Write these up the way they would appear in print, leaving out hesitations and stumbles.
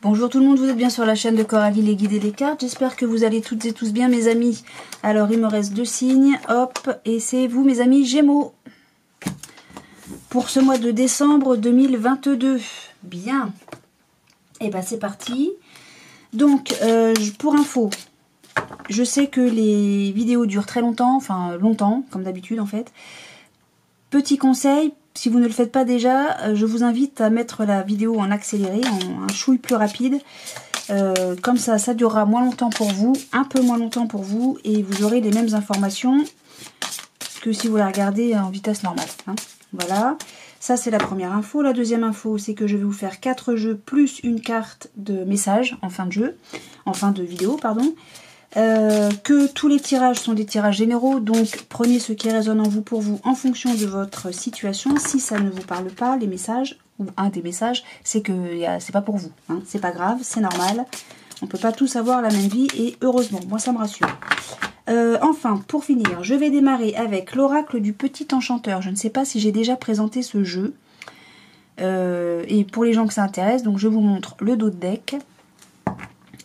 Bonjour tout le monde, vous êtes bien sur la chaîne de Coralie, les guides et les cartes. J'espère que vous allez toutes et tous bien mes amis. Alors il me reste 2 signes, hop, et c'est vous mes amis Gémeaux. Pour ce mois de décembre 2022. Bien. Et ben c'est parti. Donc pour info, je sais que les vidéos durent très longtemps, enfin longtemps, comme d'habitude en fait. Petit conseil, si vous ne le faites pas déjà, je vous invite à mettre la vidéo en accéléré, en un chouille plus rapide. Comme ça, ça durera moins longtemps pour vous, un peu moins longtemps pour vous, et vous aurez les mêmes informations que si vous la regardez en vitesse normale. Hein. Voilà, ça c'est la première info. La deuxième info, c'est que je vais vous faire 4 jeux plus une carte de message en fin de jeu, en fin de vidéo, pardon. Que tous les tirages sont des tirages généraux, donc prenez ce qui résonne en vous pour vous en fonction de votre situation. Si ça ne vous parle pas, les messages, ou un des messages, c'est que c'est pas pour vous, hein. C'est pas grave, c'est normal, on peut pas tous avoir la même vie et heureusement, moi ça me rassure. Enfin, pour finir, je vais démarrer avec l'oracle du petit enchanteur. Je ne sais pas si j'ai déjà présenté ce jeu, et pour les gens que ça intéresse, donc je vous montre le dos de deck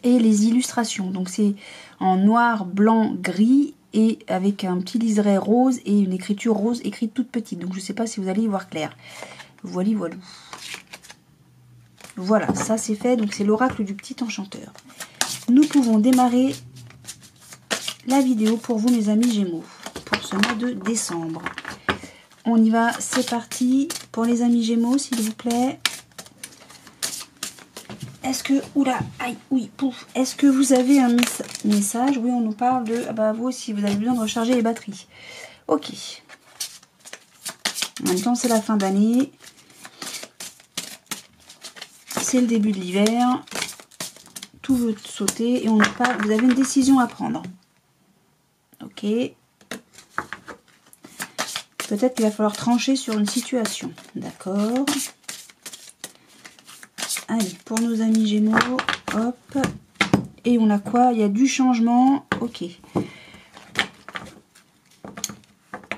et les illustrations. Donc c'est en noir, blanc, gris et avec un petit liseré rose et une écriture rose écrite toute petite. Donc je ne sais pas si vous allez y voir clair. Voilà, voilà. Voilà, ça c'est fait. Donc c'est l'oracle du petit enchanteur. Nous pouvons démarrer la vidéo pour vous mes amis Gémeaux pour ce mois de décembre. On y va, c'est parti pour les amis Gémeaux s'il vous plaît. Est-ce que, oula, aïe, oui, pouf, est-ce que vous avez un message? Oui, on nous parle de, ah bah vous aussi, vous avez besoin de recharger les batteries. Ok. En même temps, c'est la fin d'année. C'est le début de l'hiver. Tout veut sauter et on nous parle, vous avez une décision à prendre. Ok. Peut-être qu'il va falloir trancher sur une situation. D'accord. Allez, pour nos amis Gémeaux, hop. Et on a quoi? Il y a du changement. Ok.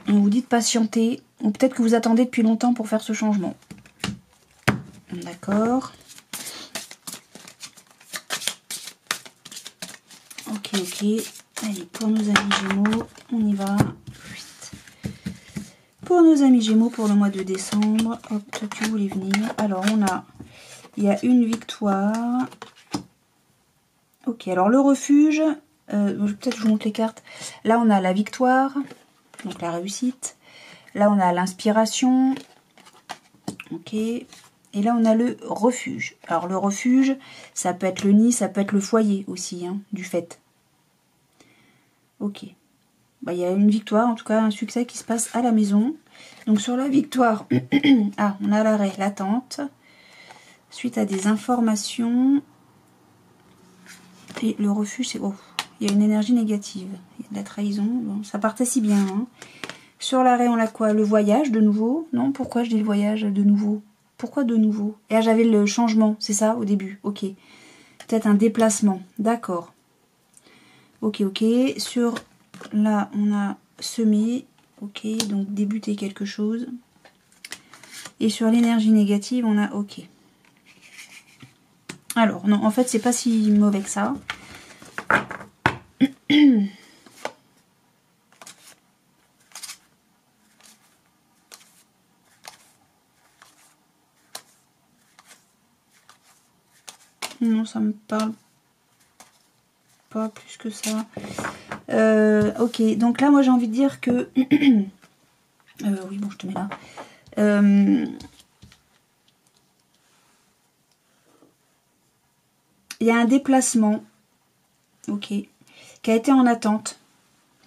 On vous dit de patienter. Ou peut-être que vous attendez depuis longtemps pour faire ce changement. D'accord. Ok, ok. Allez, pour nos amis Gémeaux, on y va. Pour nos amis Gémeaux, pour le mois de décembre. Hop, toi tu voulais venir. Alors, on a... Il y a une victoire. Ok, alors le refuge, peut-être je vous montre les cartes. Là, on a la victoire, donc la réussite. Là, on a l'inspiration. Ok. Et là, on a le refuge. Alors, le refuge, ça peut être le nid, ça peut être le foyer aussi, hein, du fait. Ok. Bah, il y a une victoire, en tout cas, un succès qui se passe à la maison. Donc, sur la victoire, ah, on a l'arrêt, l'attente. Suite à des informations. Et le refuge, c'est... Oh, il y a une énergie négative. Il y a de la trahison. Bon, ça partait si bien. Hein. Sur l'arrêt, on a quoi? Le voyage, de nouveau? Non, pourquoi je dis le voyage de nouveau? Pourquoi de nouveau? Et là, j'avais le changement, c'est ça, au début. Ok. Peut-être un déplacement. D'accord. Ok, ok. Sur... Là, on a semé. Ok, donc débuter quelque chose. Et sur l'énergie négative, on a ok. Alors, non, en fait, c'est pas si mauvais que ça. Non, ça me parle pas plus que ça. Ok, donc là, moi, j'ai envie de dire que... oui, bon, je te mets là. Il y a un déplacement, ok, qui a été en attente.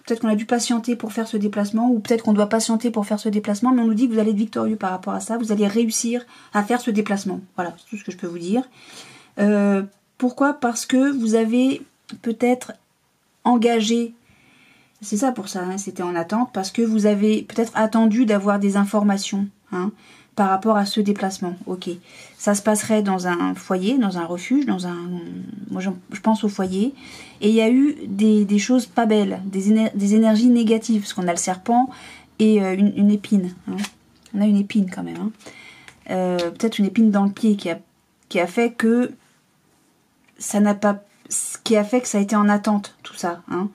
Peut-être qu'on a dû patienter pour faire ce déplacement, ou peut-être qu'on doit patienter pour faire ce déplacement, mais on nous dit que vous allez être victorieux par rapport à ça, vous allez réussir à faire ce déplacement. Voilà, c'est tout ce que je peux vous dire. Pourquoi? Parce que vous avez peut-être engagé, c'est ça pour ça, hein, c'était en attente, parce que vous avez peut-être attendu d'avoir des informations, hein, par rapport à ce déplacement. Ok, ça se passerait dans un foyer, dans un refuge, dans un... Moi, je pense au foyer. Et il y a eu des choses pas belles, des énergies négatives, parce qu'on a le serpent et une épine. Hein. On a une épine quand même. Hein. Peut-être une épine dans le pied qui a fait que ça n'a pas... Ce qui a fait que ça a été en attente, tout ça. Hein.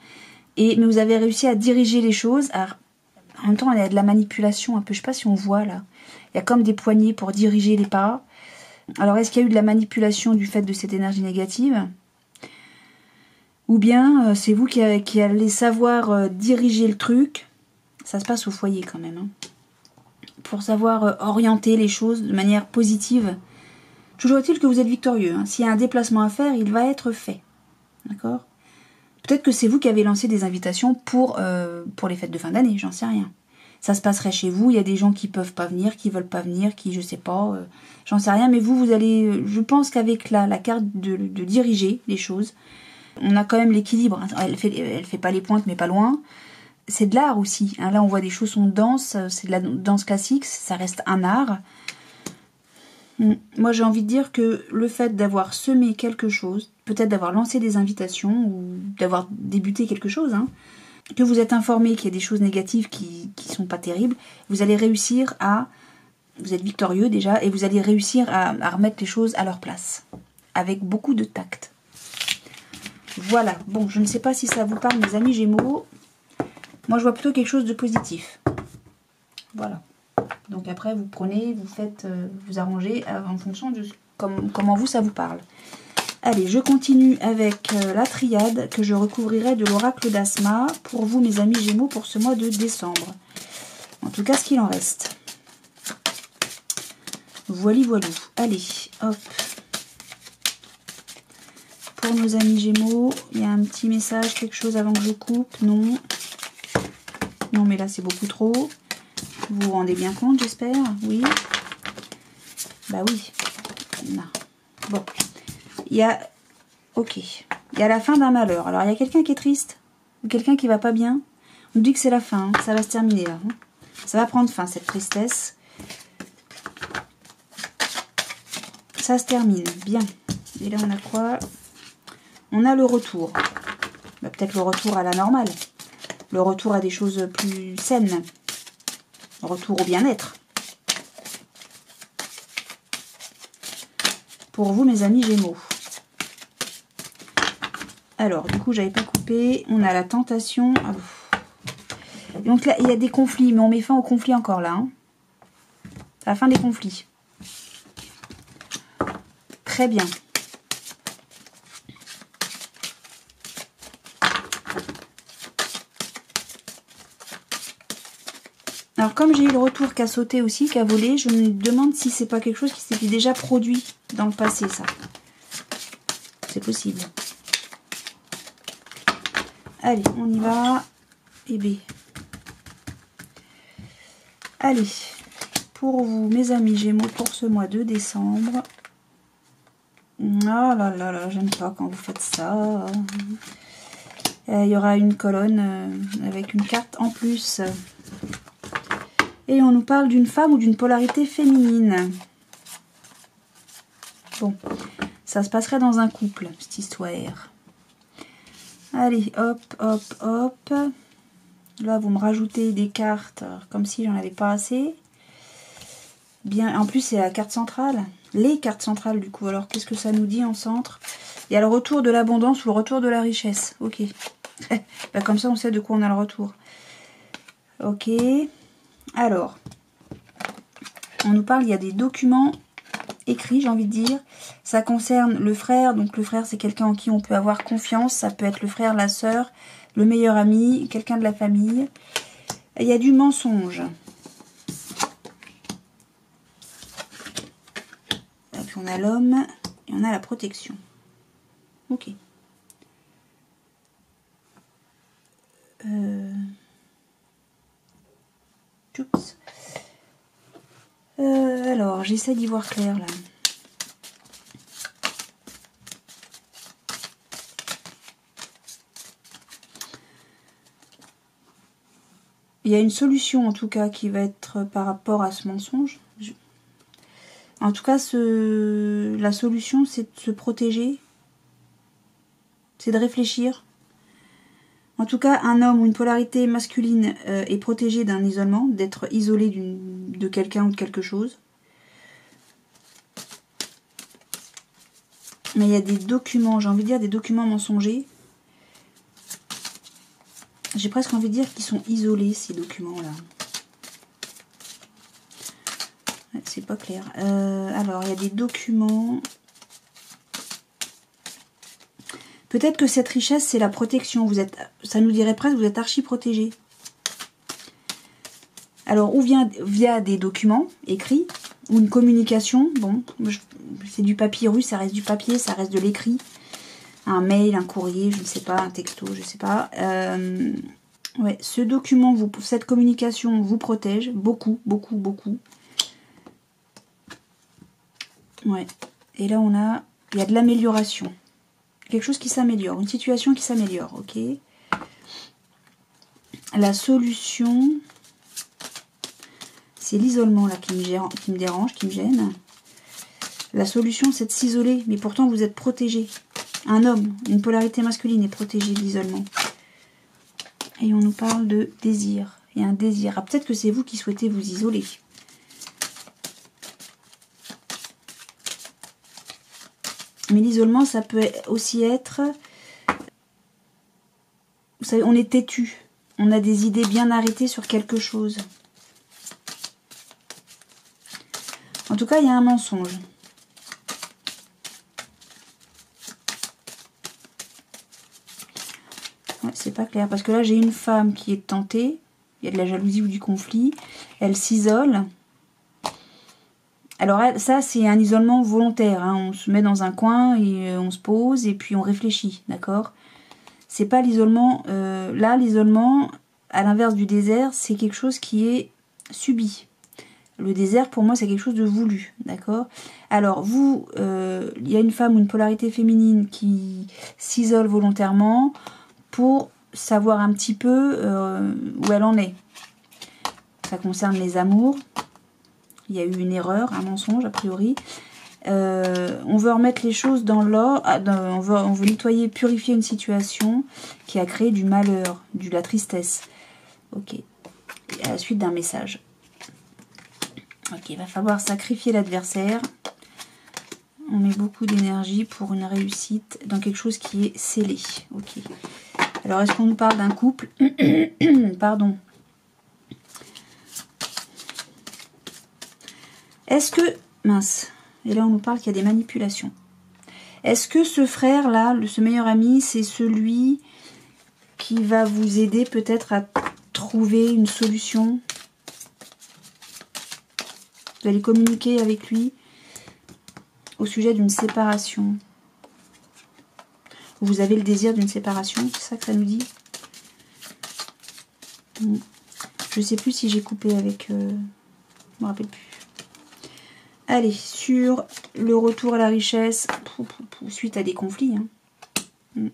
Mais vous avez réussi à diriger les choses. Alors, en même temps, il y a de la manipulation un peu. Je sais pas si on voit là. Il y a comme des poignées pour diriger les pas. Alors, est-ce qu'il y a eu de la manipulation du fait de cette énergie négative? Ou bien, c'est vous qui allez savoir diriger le truc. Ça se passe au foyer quand même. Hein. Pour savoir orienter les choses de manière positive. Toujours est-il que vous êtes victorieux. Hein. S'il y a un déplacement à faire, il va être fait. D'accord? Peut-être que c'est vous qui avez lancé des invitations pour les fêtes de fin d'année, j'en sais rien. Ça se passerait chez vous, il y a des gens qui peuvent pas venir, qui veulent pas venir, qui je sais pas, j'en sais rien, mais vous allez, je pense qu'avec la carte de diriger les choses, on a quand même l'équilibre, hein. Elle fait pas les pointes, mais pas loin. C'est de l'art aussi, hein. Là on voit des choses, on danse, c'est de la danse classique, ça reste un art. Moi j'ai envie de dire que le fait d'avoir semé quelque chose, peut-être d'avoir lancé des invitations ou d'avoir débuté quelque chose, hein, que vous êtes informé qu'il y a des choses négatives qui sont pas terribles, vous allez réussir à... Vous êtes victorieux déjà et vous allez réussir à remettre les choses à leur place. Avec beaucoup de tact. Voilà. Bon, je ne sais pas si ça vous parle mes amis Gémeaux. Moi je vois plutôt quelque chose de positif. Voilà. Donc après vous prenez, vous faites, vous arrangez en fonction de comment vous ça vous parle. Allez, je continue avec la triade que je recouvrirai de l'oracle d'Asma pour vous, mes amis Gémeaux, pour ce mois de décembre. En tout cas, ce qu'il en reste. Voili voilou. Allez, hop. Pour nos amis Gémeaux, il y a un petit message, quelque chose avant que je coupe. Non. Non, mais là, c'est beaucoup trop. Vous vous rendez bien compte, j'espère? Oui. Bah oui. Non. Bon. Il y a... Ok. Il y a la fin d'un malheur. Alors, il y a quelqu'un qui est triste. Ou quelqu'un qui va pas bien. On dit que c'est la fin. Hein. Ça va se terminer, là. Hein. Ça va prendre fin, cette tristesse. Ça se termine. Bien. Et là, on a quoi? On a le retour. Bah, peut-être le retour à la normale. Le retour à des choses plus saines. Le retour au bien-être. Pour vous, mes amis Gémeaux. Alors, du coup, j'avais pas coupé. On a la tentation. Donc là, il y a des conflits, mais on met fin aux conflits encore là. Hein. C'est la fin des conflits. Très bien. Alors, comme j'ai eu le retour qui a sauté aussi, qui a volé, je me demande si c'est pas quelque chose qui s'était déjà produit dans le passé, ça. C'est possible. Allez, on y va. Et B. Allez, pour vous, mes amis Gémeaux, pour ce mois de décembre. Oh là là là, j'aime pas quand vous faites ça. Il y aura une colonne avec une carte en plus. Et on nous parle d'une femme ou d'une polarité féminine. Bon, ça se passerait dans un couple, cette histoire. Allez, hop, hop, hop. Là, vous me rajoutez des cartes, comme si j'en avais pas assez. Bien, en plus, c'est la carte centrale. Les cartes centrales, du coup. Alors, qu'est-ce que ça nous dit en centre? Il y a le retour de l'abondance ou le retour de la richesse. Ok. Bah, comme ça, on sait de quoi on a le retour. Ok. Alors, on nous parle, il y a des documents écrits, j'ai envie de dire. Ça concerne le frère. Donc, le frère, c'est quelqu'un en qui on peut avoir confiance. Ça peut être le frère, la sœur, le meilleur ami, quelqu'un de la famille. Il y a du mensonge. Et puis, on a l'homme et on a la protection. Ok. Alors, j'essaie d'y voir clair là. Il y a une solution en tout cas qui va être par rapport à ce mensonge. En tout cas, la solution c'est de se protéger. C'est de réfléchir. En tout cas, un homme ou une polarité masculine est protégé d'un isolement, d'être isolé de quelqu'un ou de quelque chose. Mais il y a des documents, j'ai envie de dire des documents mensongers. J'ai presque envie de dire qu'ils sont isolés, ces documents-là. Ouais, c'est pas clair. Alors, il y a des documents. Peut-être que cette richesse, c'est la protection. Vous êtes, ça nous dirait presque que vous êtes archi protégé. Alors, ou via des documents écrits, ou une communication. Bon, c'est du papyrus, ça reste du papier, ça reste de l'écrit. Un mail, un courrier, je ne sais pas, un texto, je ne sais pas. Ouais, ce document, cette communication vous protège beaucoup, beaucoup, beaucoup. Ouais. Et là, il y a de l'amélioration. Quelque chose qui s'améliore, une situation qui s'améliore, ok. La solution, c'est l'isolement là qui me dérange, qui me gêne. La solution, c'est de s'isoler, mais pourtant vous êtes protégé. Un homme, une polarité masculine est protégée de l'isolement. Et on nous parle de désir. Il y a un désir. Ah, peut-être que c'est vous qui souhaitez vous isoler. Mais l'isolement, ça peut aussi être... Vous savez, on est têtu. On a des idées bien arrêtées sur quelque chose. En tout cas, il y a un mensonge. Ouais, c'est pas clair. Parce que là, j'ai une femme qui est tentée. Il y a de la jalousie ou du conflit. Elle s'isole. Alors ça, c'est un isolement volontaire. Hein. On se met dans un coin et on se pose et puis on réfléchit. D'accord ? C'est pas l'isolement... là, l'isolement, à l'inverse du désert, c'est quelque chose qui est subi. Le désert, pour moi, c'est quelque chose de voulu. D'accord ? Alors, vous, il y a une femme ou une polarité féminine qui s'isole volontairement pour savoir un petit peu où elle en est. Ça concerne les amours. Il y a eu une erreur, un mensonge, a priori. On veut remettre les choses dans l'ordre. On veut nettoyer, purifier une situation qui a créé du malheur, de la tristesse. Ok. À la suite d'un message. Ok, il va falloir sacrifier l'adversaire. On met beaucoup d'énergie pour une réussite dans quelque chose qui est scellé. Ok. Alors, est-ce qu'on nous parle d'un couple? Pardon. Est-ce que... Mince. Et là, on nous parle qu'il y a des manipulations. Est-ce que ce frère-là, ce meilleur ami, c'est celui qui va vous aider peut-être à trouver une solution? Vous allez communiquer avec lui au sujet d'une séparation. Vous avez le désir d'une séparation, c'est ça que ça nous dit? Je ne sais plus si j'ai coupé avec... je ne me rappelle plus. Allez, sur le retour à la richesse, suite à des conflits. Hein.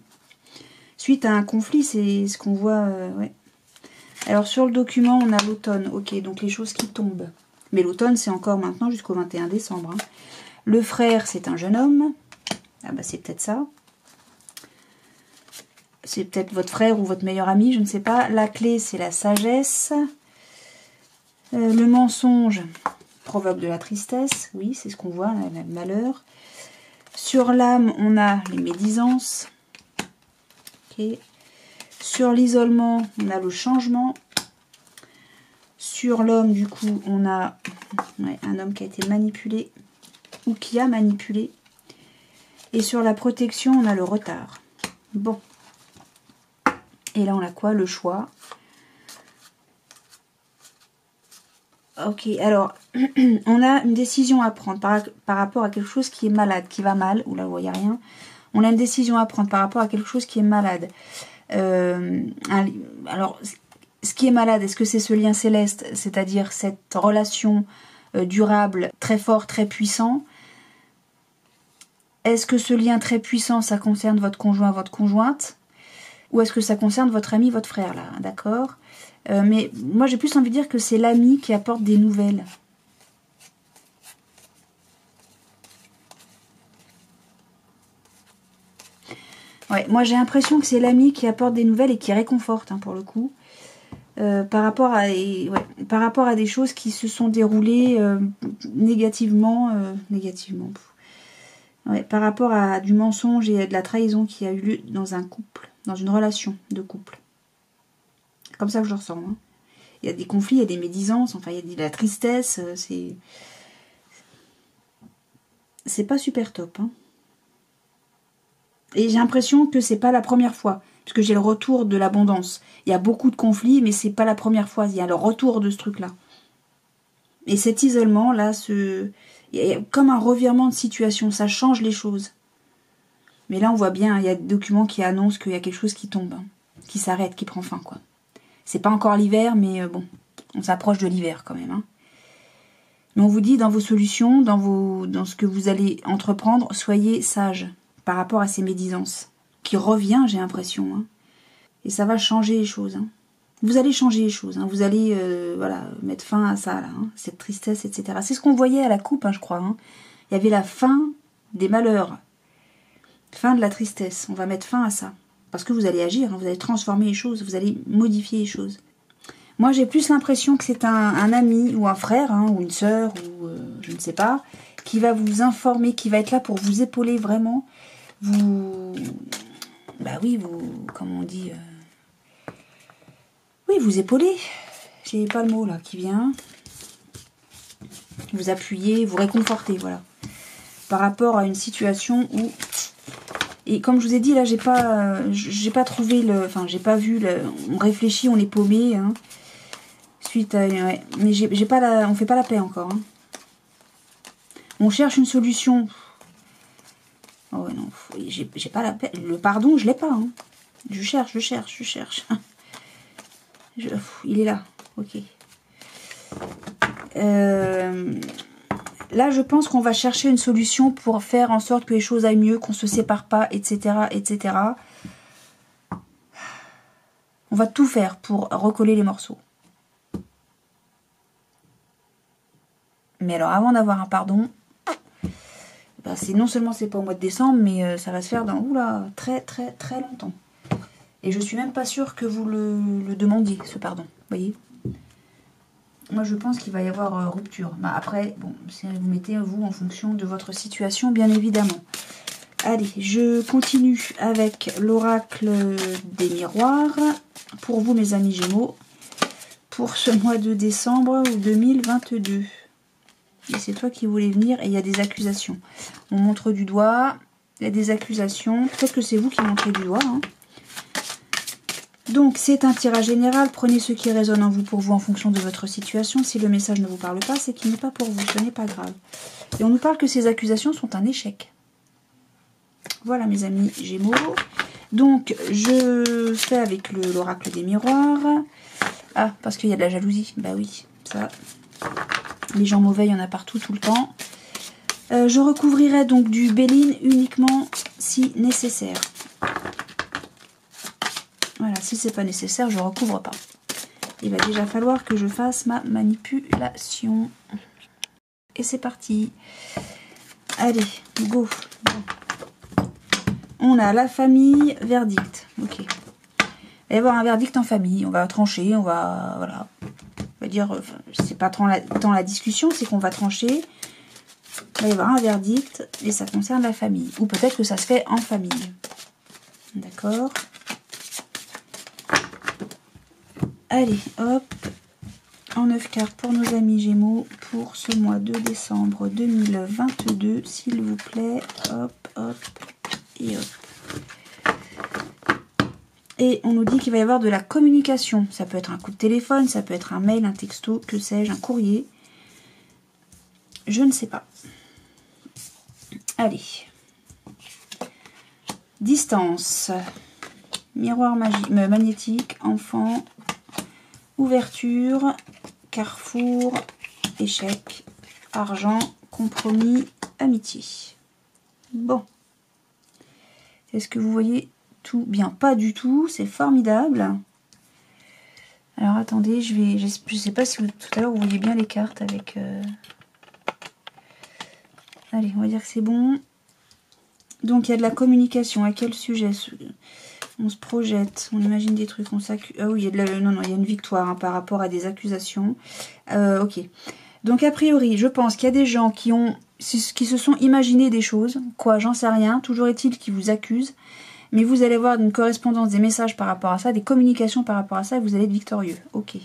Suite à un conflit, c'est ce qu'on voit... ouais. Alors, sur le document, on a l'automne. Ok, donc les choses qui tombent. Mais l'automne, c'est encore maintenant jusqu'au 21 décembre. Hein. Le frère, c'est un jeune homme. Ah bah, c'est peut-être ça. C'est peut-être votre frère ou votre meilleur ami, je ne sais pas. La clé, c'est la sagesse. Le mensonge provoque de la tristesse. Oui, c'est ce qu'on voit, le malheur. Sur l'âme, on a les médisances. Ok. Sur l'isolement, on a le changement. Sur l'homme, du coup, on a un homme qui a été manipulé ou qui a manipulé. Et sur la protection, on a le retard. Bon. Et là, on a quoi? Le choix. Ok, alors, on a une décision à prendre par rapport à quelque chose qui est malade, qui va mal. Oula, vous voyez rien. On a une décision à prendre par rapport à quelque chose qui est malade. Alors, ce qui est malade, est-ce que c'est ce lien céleste, c'est-à-dire cette relation durable, très fort, très puissant? Est-ce que ce lien très puissant, ça concerne votre conjoint, votre conjointe? Ou est-ce que ça concerne votre ami, votre frère, là? D'accord? Mais moi, j'ai plus envie de dire que c'est l'ami qui apporte des nouvelles. Ouais, moi, j'ai l'impression que c'est l'ami qui apporte des nouvelles et qui réconforte, hein, pour le coup. Par rapport à des choses qui se sont déroulées négativement. Ouais, par rapport à du mensonge et à de la trahison qui a eu lieu dans un couple, dans une relation de couple. Comme ça que je le ressens. Hein. Il y a des conflits, il y a des médisances, enfin il y a de la tristesse, c'est pas super top. Hein. Et j'ai l'impression que c'est pas la première fois, puisque j'ai le retour de l'abondance. Il y a beaucoup de conflits, mais c'est pas la première fois. Il y a le retour de ce truc-là. Et cet isolement, là, il y a comme un revirement de situation, ça change les choses. Mais là, on voit bien, il y a des documents qui annoncent qu'il y a quelque chose qui tombe, hein, qui s'arrête, qui prend fin, quoi. C'est pas encore l'hiver, mais bon, on s'approche de l'hiver quand même. Hein. Mais on vous dit, dans vos solutions, dans ce que vous allez entreprendre, soyez sages par rapport à ces médisances. Qui revient, j'ai l'impression. Hein. Et ça va changer les choses. Hein. Vous allez changer les choses. Hein. Vous allez voilà, mettre fin à ça, là, hein, cette tristesse, etc. C'est ce qu'on voyait à la coupe, hein, je crois. Hein. Il y avait la fin des malheurs. Fin de la tristesse. On va mettre fin à ça. Parce que vous allez agir, hein, vous allez transformer les choses, vous allez modifier les choses. Moi, j'ai plus l'impression que c'est un ami ou un frère, hein, ou une sœur, ou je ne sais pas, qui va vous informer, qui va être là pour vous épauler vraiment. Bah oui, comment on dit oui, vous épauler. J'ai pas le mot là qui vient. Vous appuyer, vous réconforter, voilà. Par rapport à une situation où... Et comme je vous ai dit, là, j'ai pas trouvé le... Enfin, j'ai pas vu le... On réfléchit, on est paumé, hein. Suite à... Ouais. Mais j'ai pas la... On fait pas la paix encore, hein. On cherche une solution. Oh ouais, non, j'ai pas la paix. Le pardon, je l'ai pas, hein. Je cherche. Il est là, ok. Là, je pense qu'on va chercher une solution pour faire en sorte que les choses aillent mieux, qu'on se sépare pas, etc., etc. On va tout faire pour recoller les morceaux. Mais alors, avant d'avoir un pardon, bah, non seulement c'est pas au mois de décembre, mais ça va se faire dans très très très longtemps. Et je suis même pas sûre que vous le demandiez, ce pardon. Vous voyez ? Moi, je pense qu'il va y avoir rupture. Bah, après, bon, vous mettez vous en fonction de votre situation, bien évidemment. Allez, je continue avec l'oracle des miroirs. Pour vous, mes amis Gémeaux, pour ce mois de décembre 2022. Et c'est toi qui voulais venir et il y a des accusations. On montre du doigt, il y a des accusations. Peut-être que c'est vous qui montrez du doigt, hein. Donc, c'est un tirage général. Prenez ce qui résonne en vous pour vous en fonction de votre situation. Si le message ne vous parle pas, c'est qu'il n'est pas pour vous. Ce n'est pas grave. Et on nous parle que ces accusations sont un échec. Voilà, mes amis Gémeaux. Donc, je fais avec l'oracle des miroirs. Ah, parce qu'il y a de la jalousie. Bah oui, ça. Les gens mauvais, il y en a partout, tout le temps. Je recouvrirai donc du Béline uniquement si nécessaire. Voilà, si c'est pas nécessaire, je recouvre pas. Il va déjà falloir que je fasse ma manipulation. Et c'est parti. Allez, go. On a la famille, verdict. Ok. Il va y avoir un verdict en famille. On va trancher, on va... Voilà. On va dire... c'est pas tant la discussion, c'est qu'on va trancher. Il va y avoir un verdict et ça concerne la famille. Ou peut-être que ça se fait en famille. D'accord. Allez, hop, en 9 cartes pour nos amis Gémeaux pour ce mois de décembre 2022, s'il vous plaît. Hop, hop, et hop. Et on nous dit qu'il va y avoir de la communication. Ça peut être un coup de téléphone, ça peut être un mail, un texto, que sais-je, un courrier. Je ne sais pas. Allez. Distance. Miroir magnétique, enfant... Ouverture, carrefour, échec, argent, compromis, amitié. Bon. Est-ce que vous voyez tout bien? Pas du tout, c'est formidable. Alors attendez, je sais pas si tout à l'heure vous voyez bien les cartes avec... Allez, on va dire que c'est bon. Donc il y a de la communication. À quel sujet? On se projette, on imagine des trucs, on s'accuse. Ah oui, il y a il y a une victoire hein, par rapport à des accusations. Ok. Donc a priori, je pense qu'il y a des gens qui ont qui se sont imaginés des choses. Quoi, j'en sais rien. Toujours est-il qu'ils vous accusent. Mais vous allez avoir une correspondance, des messages par rapport à ça, des communications par rapport à ça, et vous allez être victorieux. Ok.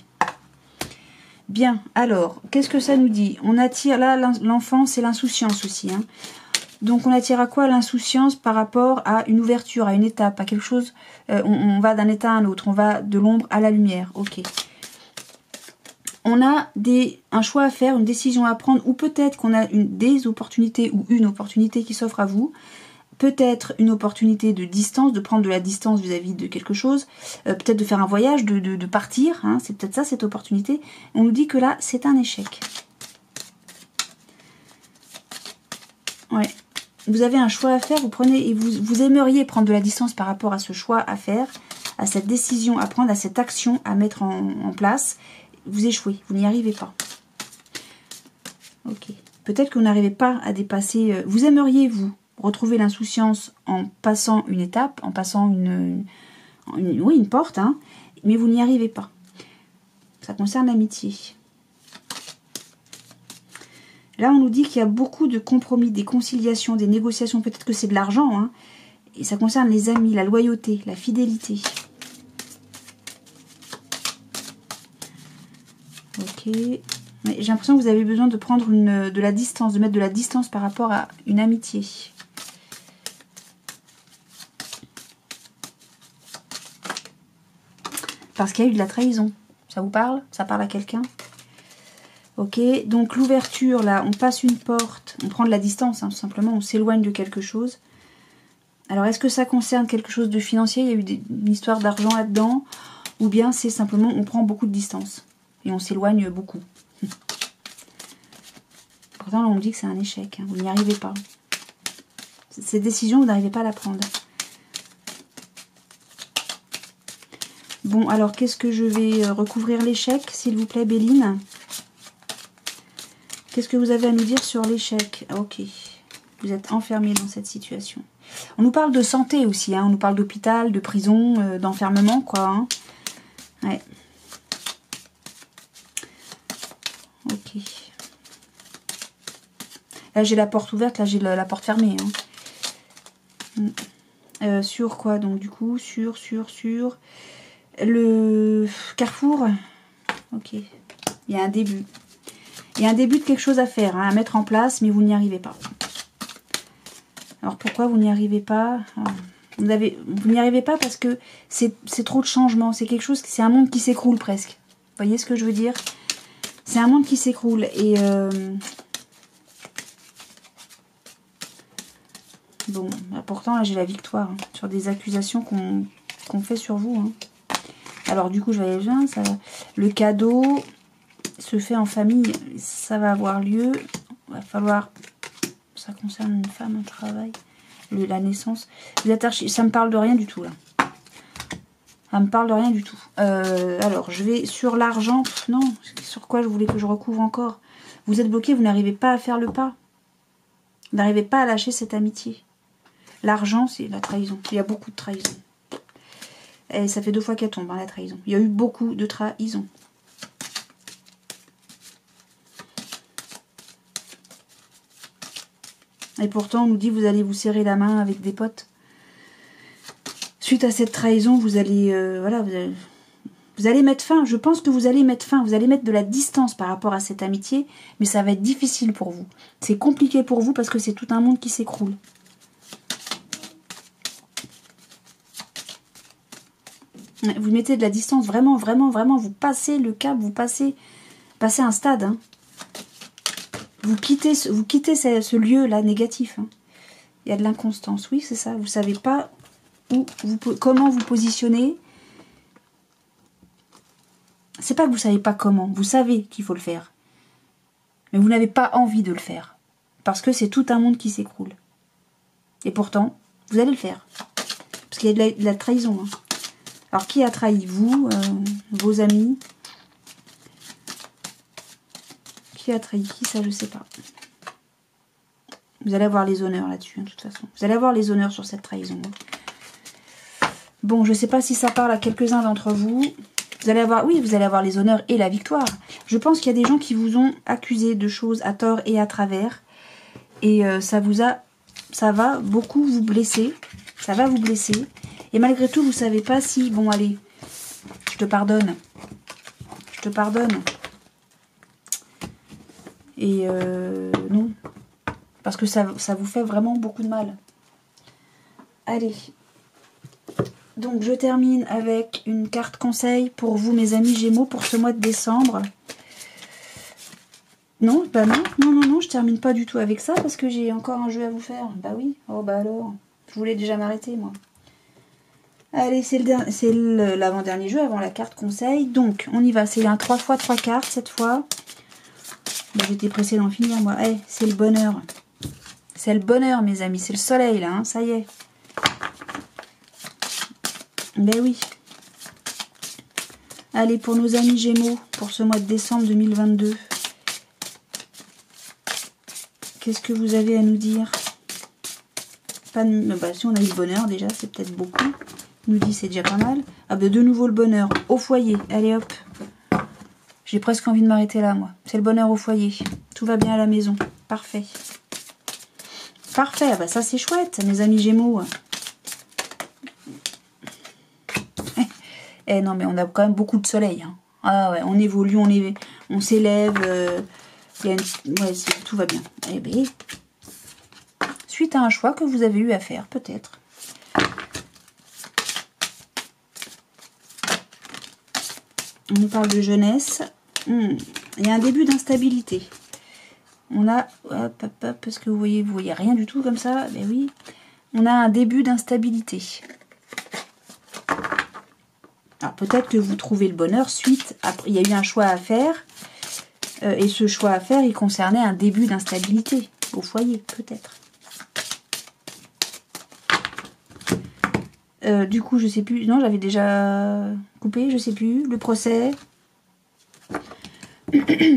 Bien, alors, qu'est-ce que ça nous dit? On attire, là, l'enfant, c'est l'insouciance aussi. Hein. Donc, on attire à quoi? L'insouciance par rapport à une ouverture, à une étape, à quelque chose. On va d'un état à un autre, on va de l'ombre à la lumière. Ok. On a un choix à faire, une décision à prendre, ou peut-être qu'on a des opportunités ou une opportunité qui s'offre à vous. Peut-être une opportunité de distance, de prendre de la distance vis-à-vis de quelque chose, peut-être de faire un voyage, de partir, hein, c'est peut-être ça cette opportunité. On nous dit que là, c'est un échec. Ouais. Vous avez un choix à faire, vous prenez et vous aimeriez prendre de la distance par rapport à ce choix à faire, à cette décision à prendre, à cette action à mettre en place. Vous échouez, vous n'y arrivez pas. Ok. Peut-être que vous n'arrivez pas à dépasser... vous aimeriez, vous, retrouver l'insouciance en passant une étape, en passant une porte, hein, mais vous n'y arrivez pas. Ça concerne l'amitié. Là, on nous dit qu'il y a beaucoup de compromis, des conciliations, des négociations. Peut-être que c'est de l'argent, hein, et ça concerne les amis, la loyauté, la fidélité. Ok. Mais j'ai l'impression que vous avez besoin de prendre de la distance, de mettre de la distance par rapport à une amitié. Parce qu'il y a eu de la trahison. Ça vous parle? Ça parle à quelqu'un? Ok, donc l'ouverture, là, on passe une porte, on prend de la distance, hein, tout simplement, on s'éloigne de quelque chose. Alors, est-ce que ça concerne quelque chose de financier? Il y a eu une histoire d'argent là-dedans? Ou bien c'est simplement, on prend beaucoup de distance et on s'éloigne beaucoup. Pourtant, là, on me dit que c'est un échec, hein, vous n'y arrivez pas. Cette décision, vous n'arrivez pas à la prendre. Bon, alors, qu'est-ce que je vais recouvrir l'échec, s'il vous plaît, Béline? Qu'est-ce que vous avez à nous dire sur l'échec? Ok, vous êtes enfermé dans cette situation. On nous parle de santé aussi, hein. On nous parle d'hôpital, de prison, d'enfermement, quoi. Hein. Ouais. Ok. Là, j'ai la porte ouverte, là, j'ai la porte fermée. Hein. Sur quoi, donc, du coup? Sur le carrefour. Ok. Il y a un début. Il y a un début de quelque chose à faire, hein, à mettre en place, mais vous n'y arrivez pas. Alors, pourquoi vous n'y arrivez pas? Vous n'y arrivez pas parce que c'est trop de changements. C'est quelque chose, c'est un monde qui s'écroule presque. Vous voyez ce que je veux dire? C'est un monde qui s'écroule. Et bon, bah pourtant, là, j'ai la victoire hein, sur des accusations qu'on fait sur vous. Hein. Alors, du coup, je vais aller bien. Le cadeau se fait en famille. Ça va avoir lieu. Il va falloir... Ça concerne une femme, un travail, la naissance. Vous êtes ça me parle de rien du tout, là. Ça me parle de rien du tout. Alors, je vais sur l'argent. Non, sur quoi je voulais que je recouvre encore? Vous êtes bloqué, vous n'arrivez pas à faire le pas. Vous n'arrivez pas à lâcher cette amitié. L'argent, c'est la trahison. Il y a beaucoup de trahison. Et ça fait 2 fois qu'elle tombe, hein, la trahison. Il y a eu beaucoup de trahison. Et pourtant, on nous dit, vous allez vous serrer la main avec des potes. Suite à cette trahison, vous allez... voilà, vous allez mettre fin. Je pense que vous allez mettre fin. Vous allez mettre de la distance par rapport à cette amitié. Mais ça va être difficile pour vous. C'est compliqué pour vous parce que c'est tout un monde qui s'écroule. Vous mettez de la distance. Vraiment, vraiment, vraiment. Vous passez le cap. Vous passez un stade, hein. Vous quittez ce lieu-là négatif. Hein. Il y a de l'inconstance. Oui, c'est ça. Vous ne savez pas comment vous positionner. C'est pas que vous ne savez pas comment. Vous savez qu'il faut le faire. Mais vous n'avez pas envie de le faire. Parce que c'est tout un monde qui s'écroule. Et pourtant, vous allez le faire. Parce qu'il y a de la trahison. Hein. Alors, qui a trahi? Vous, vos amis? Qui a trahi qui? Ça, je sais pas. Vous allez avoir les honneurs là-dessus, hein, de toute façon. Vous allez avoir les honneurs sur cette trahison. Hein. Bon, je sais pas si ça parle à quelques-uns d'entre vous. Vous allez avoir, oui, vous allez avoir les honneurs et la victoire. Je pense qu'il y a des gens qui vous ont accusé de choses à tort et à travers. et ça va beaucoup vous blesser. Ça va vous blesser. Et malgré tout, vous savez pas si... Bon, allez, je te pardonne. Je te pardonne. Et non. Parce que ça vous fait vraiment beaucoup de mal. Allez. Donc, je termine avec une carte conseil pour vous, mes amis Gémeaux, pour ce mois de décembre. Non, bah non, je termine pas du tout avec ça parce que j'ai encore un jeu à vous faire. Bah oui, oh bah alors, je voulais déjà m'arrêter moi. Allez, c'est l'avant-dernier jeu avant la carte conseil. Donc, on y va, c'est un 3 x 3 cartes cette fois. Bah, j'étais pressée d'en finir moi. Hey, c'est le bonheur. C'est le bonheur mes amis, c'est le soleil là, hein, ça y est. Ben oui. Allez, pour nos amis Gémeaux, pour ce mois de décembre 2022. Qu'est-ce que vous avez à nous dire? Pas de... bah, si on a eu le bonheur déjà, c'est peut-être beaucoup. Il nous dit c'est déjà pas mal. Ah ben de nouveau le bonheur au foyer. Allez hop. J'ai presque envie de m'arrêter là moi. C'est le bonheur au foyer. Tout va bien à la maison. Parfait. Parfait. Ah bah ça c'est chouette mes amis Gémeaux. Eh non mais on a quand même beaucoup de soleil. Hein. Ah ouais, on évolue, on s'élève. Ouais, tout va bien. Eh bien, suite à un choix que vous avez eu à faire, peut-être. On nous parle de jeunesse. Il y a un début d'instabilité. On a... parce que vous voyez rien du tout comme ça. Ben oui. On a un début d'instabilité. Alors peut-être que vous trouvez le bonheur suite... Après, il y a eu un choix à faire. Et ce choix à faire, il concernait un début d'instabilité au foyer, peut-être. Du coup, je sais plus. Non, j'avais déjà coupé, je sais plus. Le procès.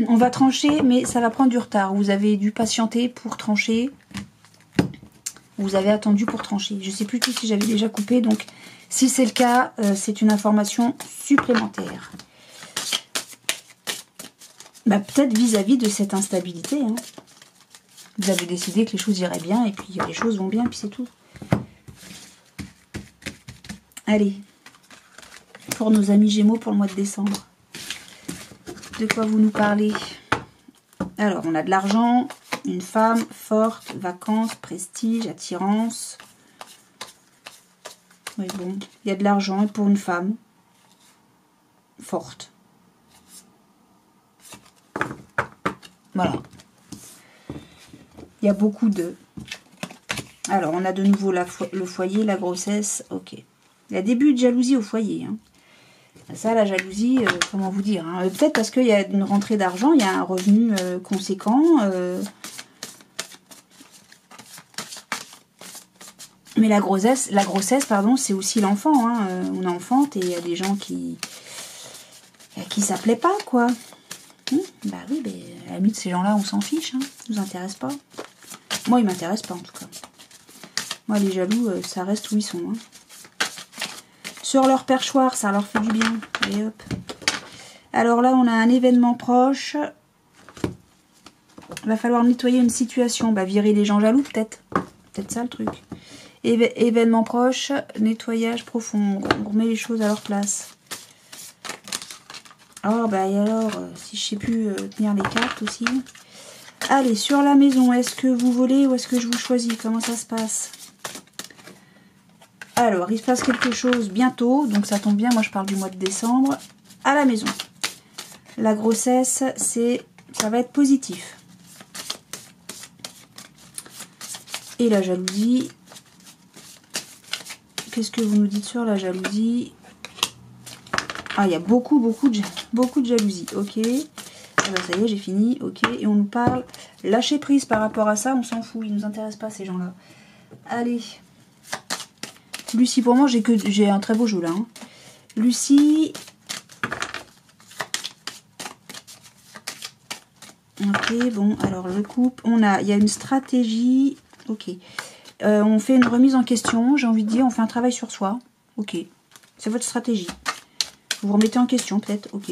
On va trancher, mais ça va prendre du retard. Vous avez dû patienter pour trancher. Vous avez attendu pour trancher. Je sais plus tout si j'avais déjà coupé. Donc, si c'est le cas, c'est une information supplémentaire. Bah, peut-être vis-à-vis de cette instabilité. Hein. Vous avez décidé que les choses iraient bien, et puis les choses vont bien, et puis c'est tout. Allez, pour nos amis Gémeaux pour le mois de décembre. De quoi vous nous parlez? Alors, on a de l'argent, une femme forte, vacances, prestige, attirance. Oui, bon, il y a de l'argent, et pour une femme forte. Voilà. Il y a beaucoup de... Alors, on a de nouveau le foyer, la grossesse. Ok. Il y a début de jalousie au foyer. Hein. Ça, la jalousie, comment vous dire hein. Peut-être parce qu'il y a une rentrée d'argent, il y a un revenu conséquent. Mais la grossesse, pardon, c'est aussi l'enfant. Hein. On enfante et il y a des gens qui ça plaît pas, quoi. Bah oui, mais à la limite, ces gens-là, on s'en fiche. Hein. Ça nous intéresse pas. Moi, ils m'intéressent pas, en tout cas. Moi, les jaloux, ça reste où ils sont. Hein. Sur leur perchoir, ça leur fait du bien. Allez, hop. Alors là, on a un événement proche. Il va falloir nettoyer une situation. Bah, virer les gens jaloux, peut-être. Peut-être ça, le truc. Événement proche, nettoyage profond. On remet les choses à leur place. Oh, bah, et alors, si je sais plus tenir les cartes aussi. Allez, sur la maison, est-ce que vous volez ou est-ce que je vous choisis? Comment ça se passe? Alors, il se passe quelque chose bientôt, donc ça tombe bien, moi je parle du mois de décembre, à la maison. La grossesse, ça va être positif. Et la jalousie, qu'est-ce que vous nous dites sur la jalousie? Ah, il y a beaucoup de jalousie, ok. Ah bah, ça y est, j'ai fini, ok. Et on nous parle, lâcher prise par rapport à ça, on s'en fout, ils nous intéressent pas ces gens-là. Allez. Lucie, pour moi, j'ai un très beau jeu là. Hein. Lucie. Ok, bon, alors le couple, il y a une stratégie. Ok. On fait une remise en question, j'ai envie de dire, on fait un travail sur soi. Ok. C'est votre stratégie. Vous vous remettez en question, peut-être. Ok.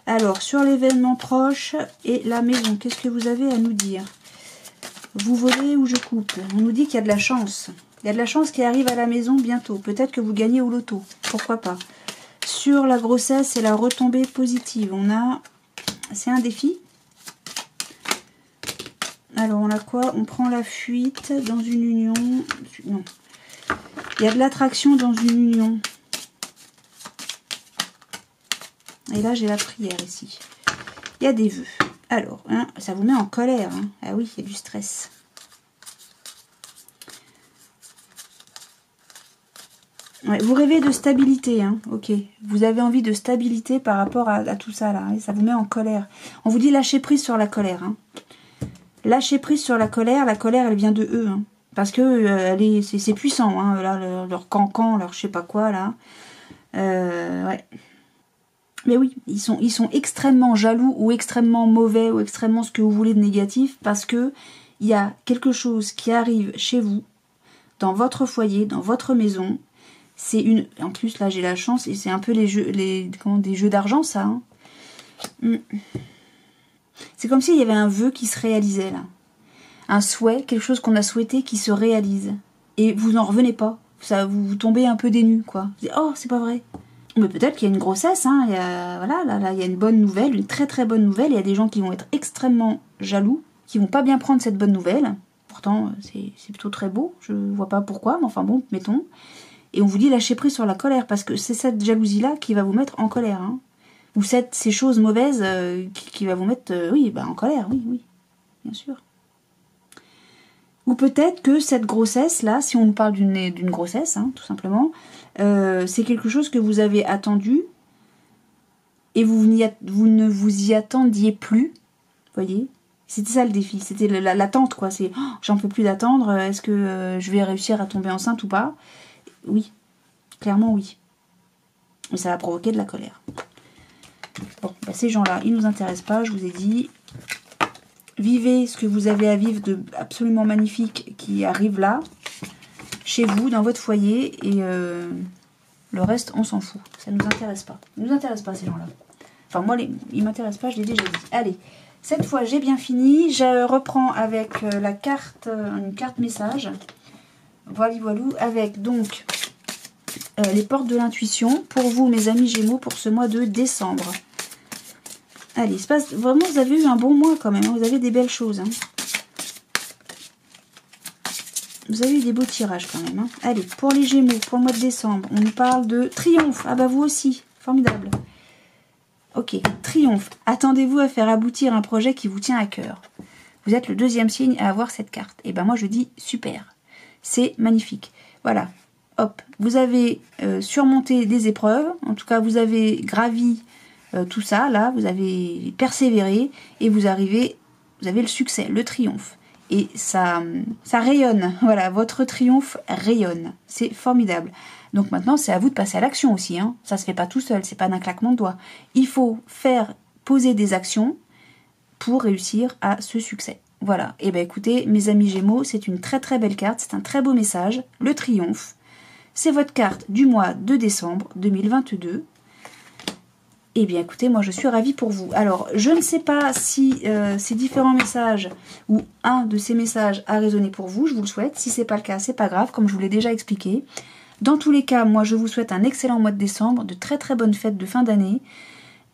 Alors, sur l'événement proche et la maison, qu'est-ce que vous avez à nous dire? Vous volez ou je coupe? On nous dit qu'il y a de la chance. Il y a de la chance qui arrive à la maison bientôt. Peut-être que vous gagnez au loto. Pourquoi pas? Sur la grossesse et la retombée positive, on a... C'est un défi. Alors, on a quoi? On prend la fuite dans une union. Non. Il y a de l'attraction dans une union. Et là, j'ai la prière ici. Il y a des vœux. Alors, hein, ça vous met en colère. Hein. Ah oui, il y a du stress. Ouais, vous rêvez de stabilité, hein. Ok. Vous avez envie de stabilité par rapport à tout ça, là. Et ça vous met en colère. On vous dit lâcher prise sur la colère. Hein. Lâcher prise sur la colère, elle vient de eux. Hein. Parce que c'est puissant, hein. Là, leur cancan, leur je sais pas quoi, là. Ouais. Mais oui, ils sont extrêmement jaloux ou extrêmement mauvais ou extrêmement ce que vous voulez de négatif parce que il y a quelque chose qui arrive chez vous, dans votre foyer, dans votre maison. C'est une... En plus, là, j'ai la chance et c'est un peu des jeux d'argent, ça. Hein. C'est comme s'il y avait un vœu qui se réalisait, là. Un souhait, quelque chose qu'on a souhaité qui se réalise. Et vous n'en revenez pas. Ça, vous tombez un peu dénu, quoi. Vous dites, oh, c'est pas vrai. Mais peut-être qu'il y a une grossesse, hein. Voilà, là, il y a une bonne nouvelle, une très très bonne nouvelle. Il y a des gens qui vont être extrêmement jaloux, qui vont pas bien prendre cette bonne nouvelle. Pourtant, c'est plutôt très beau. Je vois pas pourquoi, mais enfin bon, mettons. Et on vous dit lâcher prise sur la colère, parce que c'est cette jalousie-là qui va vous mettre en colère. Hein. Ou ces choses mauvaises qui va vous mettre en colère, oui, bien sûr. Ou peut-être que cette grossesse-là, si on nous parle d'une grossesse, hein, tout simplement, c'est quelque chose que vous avez attendu et vous ne vous y attendiez plus, voyez. C'était ça le défi, c'était l'attente, quoi. C'est oh, j'en peux plus d'attendre, est-ce que je vais réussir à tomber enceinte ou pas? Oui, clairement oui. Mais ça va provoquer de la colère. Bon, bah ces gens-là, ils ne nous intéressent pas, je vous ai dit. Vivez ce que vous avez à vivre de absolument magnifique qui arrive là, chez vous, dans votre foyer, et le reste, on s'en fout. Ça ne nous intéresse pas. Ils ne nous intéressent pas, ces gens-là. Enfin, moi, ils ne m'intéressent pas, je l'ai déjà dit. Allez, cette fois, j'ai bien fini. Je reprends avec la carte, une carte message. Voilà, avec donc les portes de l'intuition pour vous, mes amis Gémeaux, pour ce mois de décembre. Allez, il se passe vraiment, vous avez eu un bon mois quand même, hein, vous avez des belles choses. Hein. Vous avez eu des beaux tirages quand même. Hein. Allez, pour les Gémeaux, pour le mois de décembre, on nous parle de triomphe. Ah bah vous aussi, formidable. Ok, triomphe. Attendez-vous à faire aboutir un projet qui vous tient à cœur. Vous êtes le deuxième signe à avoir cette carte. Et ben moi je dis super. C'est magnifique. Voilà, hop, vous avez surmonté des épreuves, en tout cas vous avez gravi tout ça, là, vous avez persévéré et vous avez le succès, le triomphe. Et ça rayonne, voilà, votre triomphe rayonne, c'est formidable. Donc maintenant, c'est à vous de passer à l'action aussi, hein. Ça se fait pas tout seul, c'est pas d'un claquement de doigts. Il faut poser des actions pour réussir à ce succès. Voilà, et bien écoutez, mes amis Gémeaux, c'est une très très belle carte, c'est un très beau message, le triomphe. C'est votre carte du mois de décembre 2022. Eh bien écoutez, moi je suis ravie pour vous. Alors, je ne sais pas si ces différents messages ou un de ces messages a résonné pour vous, je vous le souhaite. Si ce n'est pas le cas, c'est pas grave, comme je vous l'ai déjà expliqué. Dans tous les cas, moi je vous souhaite un excellent mois de décembre, de très très bonnes fêtes de fin d'année.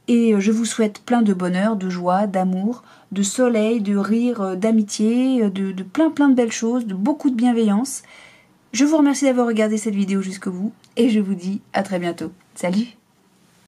Et je vous souhaite plein de bonheur, de joie, d'amour, de soleil, de rire, d'amitié, de plein de belles choses, de beaucoup de bienveillance. Je vous remercie d'avoir regardé cette vidéo jusqu'au bout et je vous dis à très bientôt. Salut!